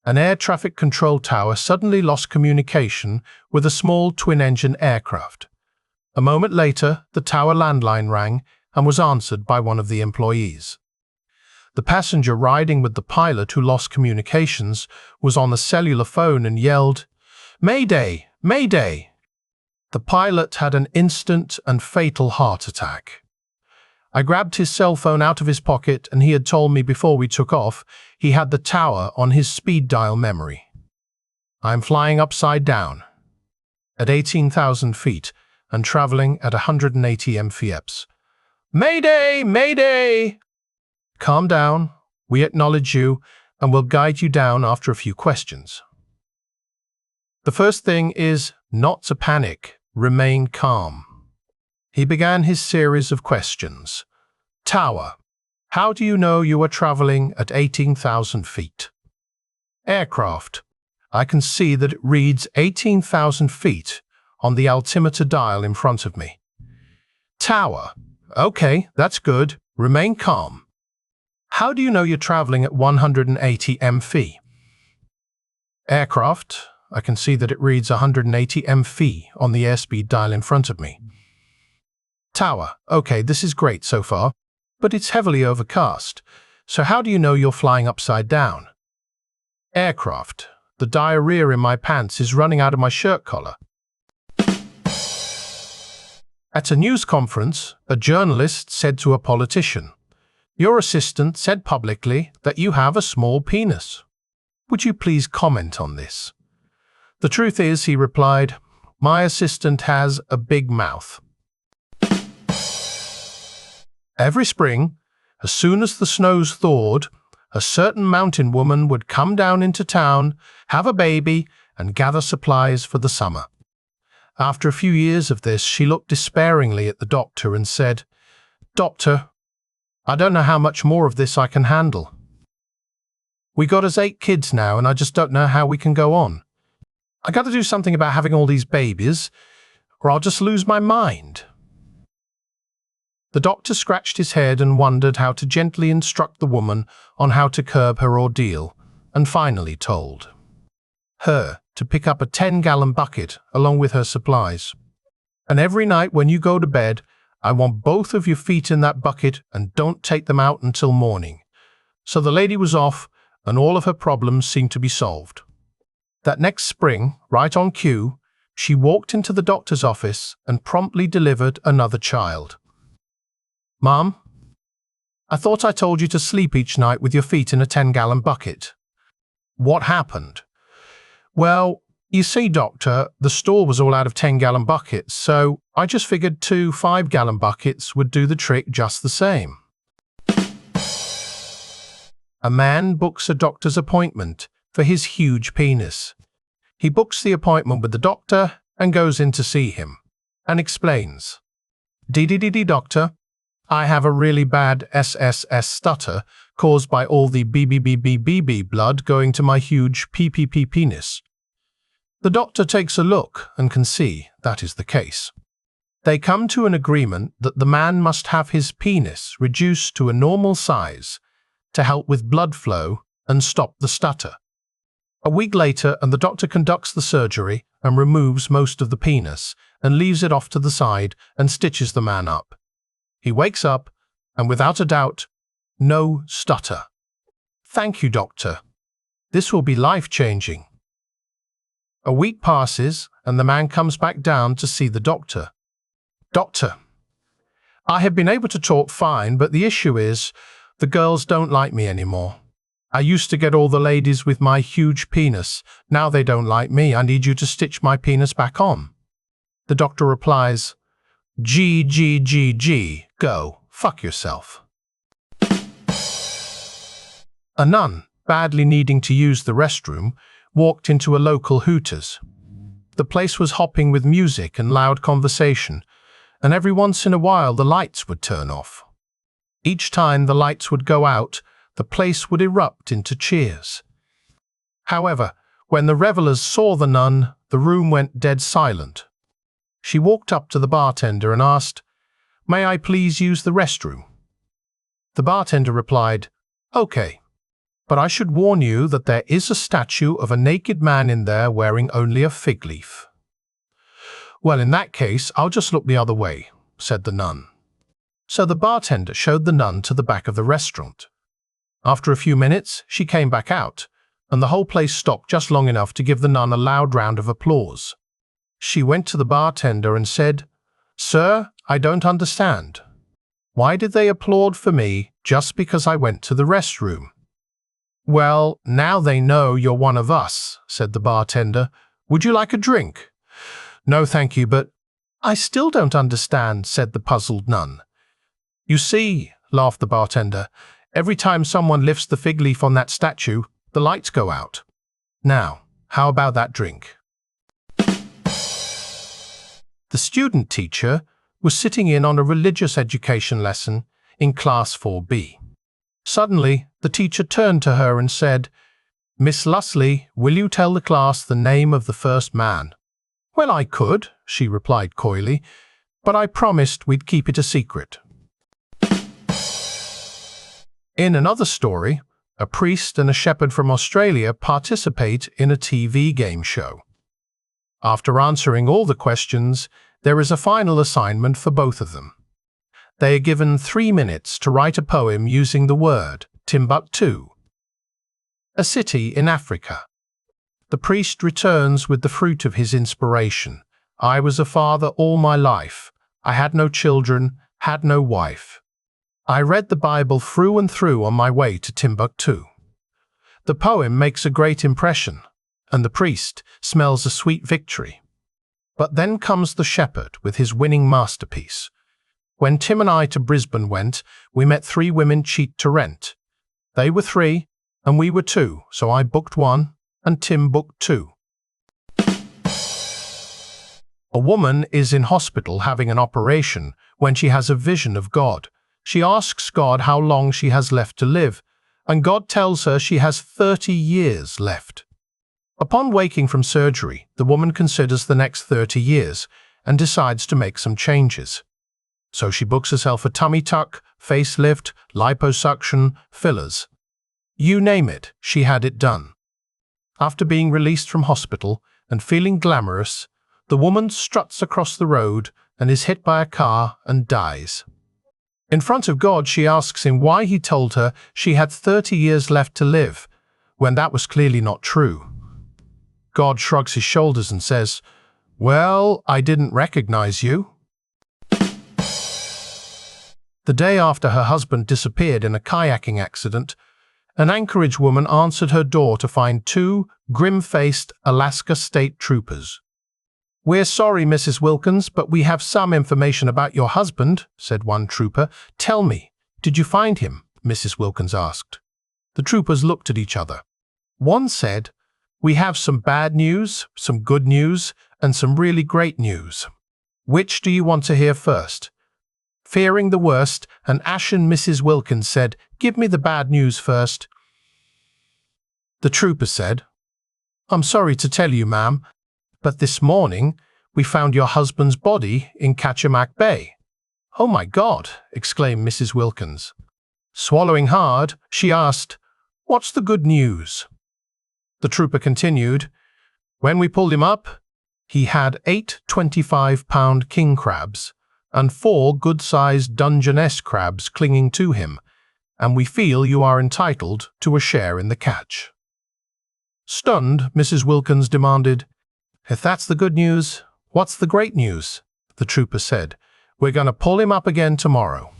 An air traffic control tower suddenly lost communication with a small twin-engine aircraft. A moment later, the tower landline rang and was answered by one of the employees. The passenger riding with the pilot who lost communications was on the cellular phone and yelled, "Mayday! Mayday!" The pilot had an instant and fatal heart attack. I grabbed his cell phone out of his pocket, and he had told me before we took off he had the tower on his speed dial memory. I am flying upside down at 18,000 feet and traveling at 180 mph. Mayday! Mayday! Calm down, we acknowledge you and will guide you down after a few questions. The first thing is not to panic, remain calm. He began his series of questions. Tower, how do you know you are traveling at 18,000 feet? Aircraft, I can see that it reads 18,000 feet on the altimeter dial in front of me. Tower, okay, that's good, remain calm. How do you know you're traveling at 180 mph? Aircraft, I can see that it reads 180 mph on the airspeed dial in front of me. Tower, okay, this is great so far, but it's heavily overcast, so how do you know you're flying upside down? Aircraft, the diarrhea in my pants is running out of my shirt collar. At a news conference, a journalist said to a politician, "Your assistant said publicly that you have a small penis. Would you please comment on this?" The truth is, he replied, "My assistant has a big mouth." Every spring, as soon as the snows thawed, a certain mountain woman would come down into town, have a baby, and gather supplies for the summer. After a few years of this, she looked despairingly at the doctor and said, "Doctor, I don't know how much more of this I can handle. We got us 8 kids now, and I just don't know how we can go on. I got to do something about having all these babies, or I'll just lose my mind." The doctor scratched his head and wondered how to gently instruct the woman on how to curb her ordeal, and finally told her to pick up a 10-gallon bucket along with her supplies. "And every night when you go to bed, I want both of your feet in that bucket and don't take them out until morning." So the lady was off, and all of her problems seemed to be solved. That next spring, right on cue, she walked into the doctor's office and promptly delivered another child. "Mom, I thought I told you to sleep each night with your feet in a 10-gallon bucket. What happened?" "Well, you see, doctor, the store was all out of 10-gallon buckets, so I just figured 2 5-gallon buckets would do the trick just the same." A man books a doctor's appointment for his huge penis. He books the appointment with the doctor and goes in to see him, and explains, "DDDD doctor, I have a really bad SSS stutter caused by all the BBBBBB blood going to my huge PPP penis." The doctor takes a look and can see that is the case. They come to an agreement that the man must have his penis reduced to a normal size to help with blood flow and stop the stutter. A week later, and the doctor conducts the surgery and removes most of the penis and leaves it off to the side and stitches the man up. He wakes up, and without a doubt, no stutter. "Thank you, doctor. This will be life-changing." A week passes, and the man comes back down to see the doctor. "Doctor, I have been able to talk fine, but the issue is, the girls don't like me anymore. I used to get all the ladies with my huge penis. Now they don't like me. I need you to stitch my penis back on." The doctor replies, "G, go, fuck yourself." A nun, badly needing to use the restroom, walked into a local Hooters. The place was hopping with music and loud conversation, and every once in a while the lights would turn off. Each time the lights would go out, the place would erupt into cheers. However, when the revelers saw the nun, the room went dead silent. She walked up to the bartender and asked, "May I please use the restroom?" The bartender replied, "Okay, but I should warn you that there is a statue of a naked man in there wearing only a fig leaf." "Well, in that case, I'll just look the other way," said the nun. So the bartender showed the nun to the back of the restaurant. After a few minutes, she came back out, and the whole place stopped just long enough to give the nun a loud round of applause. She went to the bartender and said, "Sir, I don't understand. Why did they applaud for me just because I went to the restroom?" "Well, now they know you're one of us," said the bartender. "Would you like a drink?" "No, thank you, but—" "I still don't understand," said the puzzled nun. "You see," laughed the bartender, "every time someone lifts the fig leaf on that statue, the lights go out. Now, how about that drink?" The student teacher was sitting in on a religious education lesson in Class 4B. Suddenly, the teacher turned to her and said, "Miss Lusley, will you tell the class the name of the first man?" "Well, I could," she replied coyly, "but I promised we'd keep it a secret." In another story, a priest and a shepherd from Australia participate in a TV game show. After answering all the questions, there is a final assignment for both of them. They are given 3 minutes to write a poem using the word Timbuktu, a city in Africa. The priest returns with the fruit of his inspiration. "I was a father all my life. I had no children, had no wife. I read the Bible through and through on my way to Timbuktu." The poem makes a great impression, and the priest smells a sweet victory. But then comes the shepherd with his winning masterpiece. "When Tim and I to Brisbane went, we met 3 women cheap to rent. They were 3, and we were 2, so I booked 1, and Tim booked 2. A woman is in hospital having an operation when she has a vision of God. She asks God how long she has left to live, and God tells her she has 30 years left. Upon waking from surgery, the woman considers the next 30 years and decides to make some changes. So she books herself a tummy tuck, facelift, liposuction, fillers. You name it, she had it done. After being released from hospital and feeling glamorous, the woman struts across the road and is hit by a car and dies. In front of God, she asks him why he told her she had 30 years left to live, when that was clearly not true. God shrugs his shoulders and says, "Well, I didn't recognize you." The day after her husband disappeared in a kayaking accident, an Anchorage woman answered her door to find 2 grim-faced Alaska State Troopers. "We're sorry, Mrs. Wilkins, but we have some information about your husband," said one trooper. "Tell me, did you find him?" Mrs. Wilkins asked. The troopers looked at each other. One said, "We have some bad news, some good news, and some really great news. Which do you want to hear first?" Fearing the worst, an ashen Mrs. Wilkins said, "Give me the bad news first." The trooper said, "I'm sorry to tell you, ma'am, but this morning we found your husband's body in Kachemak Bay." "Oh my God!" exclaimed Mrs. Wilkins. Swallowing hard, she asked, "What's the good news?" The trooper continued, "When we pulled him up, he had 8 25-pound king crabs and 4 good-sized Dungeness crabs clinging to him, and we feel you are entitled to a share in the catch." Stunned, Mrs. Wilkins demanded, "If that's the good news, what's the great news?" The trooper said, "We're going to pull him up again tomorrow."